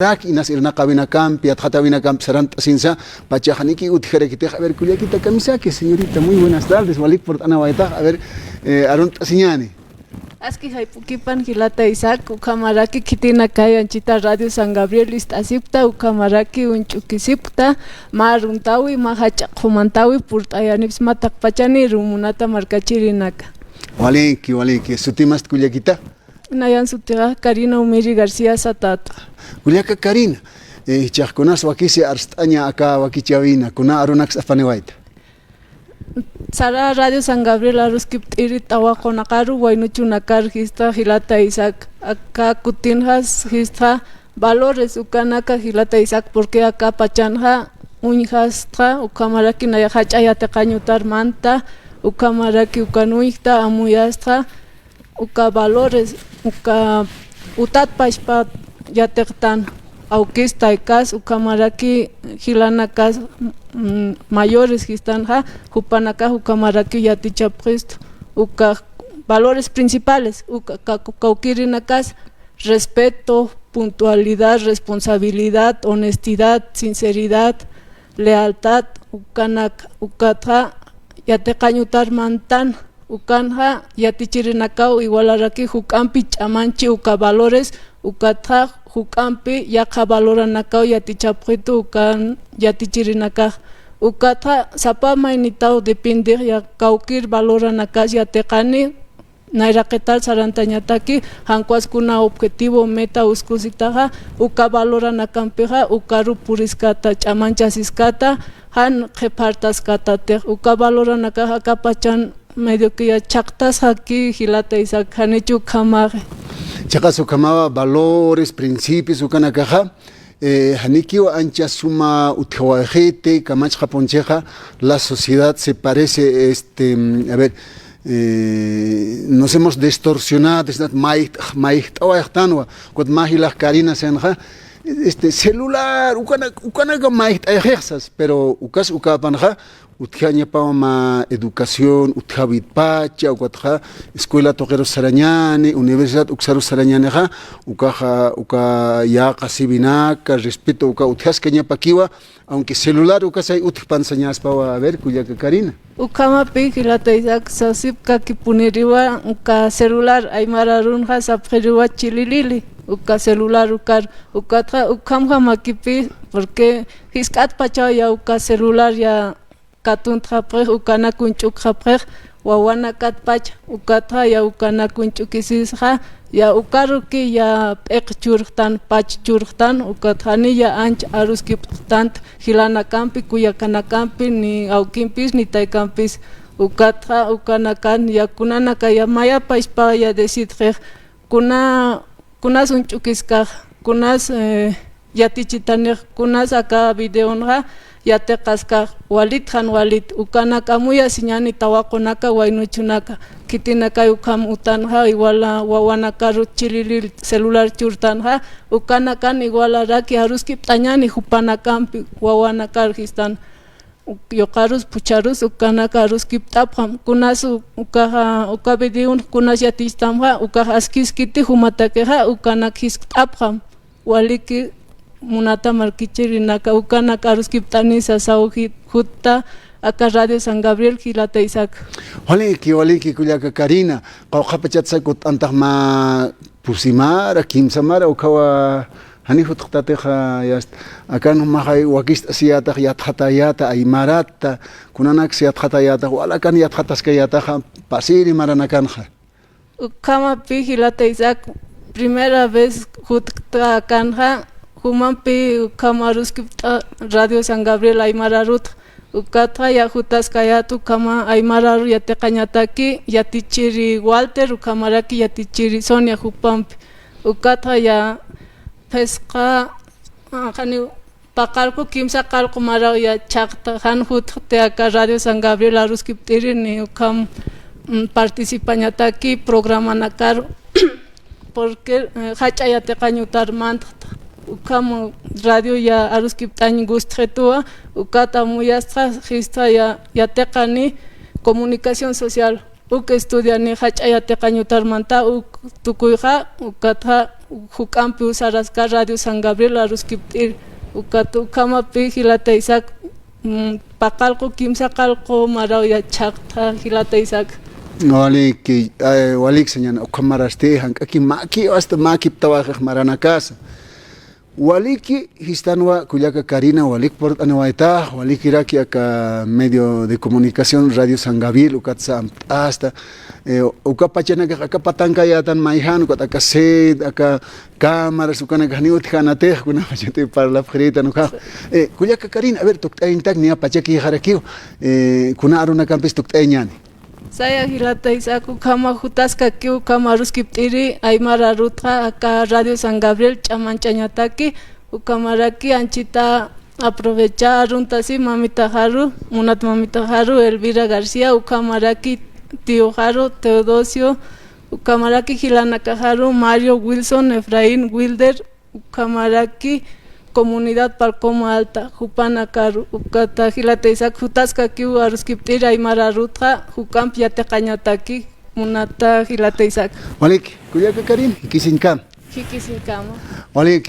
Inas irna cabina campi, atjatavina campi, saranta sinsa, pachajaniki utjerequiteja. A ver, culiaquita camisa, que señorita, muy buenas tardes, Walik por Anabaeta. A ver, Arunta Siñani. Aski Haipukipan Gilata Isaac, Ukamaraki Kitina Kayanchita Radio San Gabriel Istasipta, Ukamaraki Unchukisipta, Maruntawi, Mahacha Humantawi, Purtayanips Matakpachani, Rumunata Marcachirinaka. Waliki, Sutimas culiaquita. Nayan Sutiga, Karina Umiri García Satata. Culiaca Karina, Chasconas Wakisi Arstaña acá Wakichavina, Kuna Arunax Afanewaita. Sara Radio San Gabriel Aruskip Iritawa Konakaru, Wainuchunakar, Gista, Gilata Isaac, acá Kutinjas, Gista, Valores, Ukanaka, Gilata Isaac, porque acá Pachanja, Unjastra, Ukamaraki Nayahacha Yatekanyutar Manta, Ukamaraki Ukanuikta, Amuyastra, Uka Valores, Uka Utat Pashpa Yatektan, Aukista Ikas, Ukamaraki Gilanakas mayores Gistanja, Jupanaka, Ukamaraki Yatichapristo, Uka valores principales, Ukaukirinakas, respeto, puntualidad, responsabilidad, honestidad, sinceridad, lealtad, Ukanak, Ukatra, Yatekanyutar Mantan, Ukanja, Yatichirinakau, Igualaraki, Jukampi, Chamanchi, Uka valores, Ukatra, Jukampi, Yaka valoranakau, Yatichaprito, Ukan, Yatichirinaka, Ukatra, Sapama initao depende, Yakaukir valoranakas, Yatekani, Nairaketal Sarantañataki, Hanquaskuna objetivo, meta, Uskusitaja, Uka valoranakampeja, Ukaru puriskata, Chamanchasiskata, Han Jepartaskata, Uka valoranaka, Kapachan, medio que ya chactas aquí, Gilata Isaac, Hanechu Kamare. Chacas Ukamaba, valores, principios, Ukanakaja, Hanikio Ancha Suma Utjawajete, Kamach Japoncheja, la sociedad se parece, a ver, nos hemos distorsionado, es Maich Tawachtanoa, Kot Mahilas Karina Senja, celular, Ukanaga Maich Ejersas, pero Ukas Ukapanja, Utjanya Pama educación, Utjavit Pacha, Ukatja, Escuela Toquero Sarañane, Universidad Uxaru Sarañane, Ukaja, Ukaya Kasibinaka, respeto, Utjas Kenya Pakiwa, aunque celular Ukasai Utpansañas Pawa, a ver, Kuyaka Karina. Ukama Pigilata Isaac Sasipka Kipuniriwa, Uka celular, Aymararunja Sapjeriwa Chililili. Uka celular, Ukatra, Ukamja Makipi, porque Hiskat Pacha ya Uka celular ya Katun Trapre, Ukana Kunchuk Trapre, Wawana Katpach, Ukatra ya Ukana Kunchukisisha, ya Ukaruki ya Ekchurtan, Pachchurtan, Ukatrani ya Anch Aruskiptant, Hilana Campi, Kuyakana Campi, ni Aukimpis, ni Taikampis, Ukatra, Ukanakan, ya Kunanaka ya Maya Paispa ya Desidre, Kunas unchukiskaj, kunas yatichitanej, kunas acá videonja, yatekaskaj, walit, ukanaka muya siñani tawakonaka, wainuchunaka, kitinaka ukam utanja, iguala wawanakaru chililil celular churtanja, ukanakan iguala raki haruskip tañani jupanakampi, wawanakar gistan. Yokarus pucharus ukanaka aruskip tapam kunas ukabidiun kunas yatistamha ukahaskiskiti humatakeha ukanakis tapam waliki munata markichirinaka ukanaka aruskip tanisa sauhit hutta acá Radio San Gabriel Gilata Isaac. Waliki Kuyaka Karina qawqapachatsaykut antaqma pusimara kimsamara ukawa Hani Hutateja yast acá no mahay wakist asiata yathatayata aymarata kunanak siathatayata walakan yathataskayata pasiri maranakanja. Kama Pigilata Isaac primera vez Hutka Kanja Humanpi Kamaruskipta Radio San Gabriel Aymararut Ukatra ya Hutaskayatu Kama Aymararu Yatekanyataki Yatichiri Walter Ukamaraki Yatichiri Sonia Hupampi Ukatra ya pesca kani pakalko kimsa kalko mara ya chakta han hutte acá Radio San Gabriel Aruskiptiri ni ukam participañata aquí programa nakar porque hacha ya te cañutar manta ukam radio ya Aruskiptañi gustretua ukata muyastra gista ya te cani comunicación social uk estudia ni hacha ya te cañutar manta uk tukuja ukata hukampi usaraska Radio San Gabriel aruskiptir ukatu kamapi hilata isak pakalko kimsa kalko marauya chakta hilata isak walik señana ukamaraste hankaki maki hasta maki tawakh marana casa waliki histanwa kuyaka Karina walik por anawaita walik iraki aka medio de comunicación Radio San Gabriel ukatsa hasta ukapachana aka patanka ya tan maihan ukataka sed aka cámaras ukana gani uthanate kuna pachate para la frita nuka kuyaka Karina a ver tokta intak ni apachaki harakio kuna aruna campus tokta nyani saya hilata isaku kama hutaska kiu kama ruskiptiri aymara rutra aka Radio San Gabriel chamanchañataki ukamaraki anchita aprovecharon tasi mamita Haru munat mamita Haru Elvira García ukamaraki tío Haru Teodosio ukamaraki Hilanaka Haru Mario Wilson Efraín Wilder ukamaraki Comunidad Palcoma Alta, Jupanakaru, Ukata Hilata Isak, Hutaska Kiu Aruskiptir, Aymara Rutra, Jukam Piate Cañataki, Munata Hilata Isak. Walik, Kuyaka Karim, Kisinkam. Kikisinkama. Walik,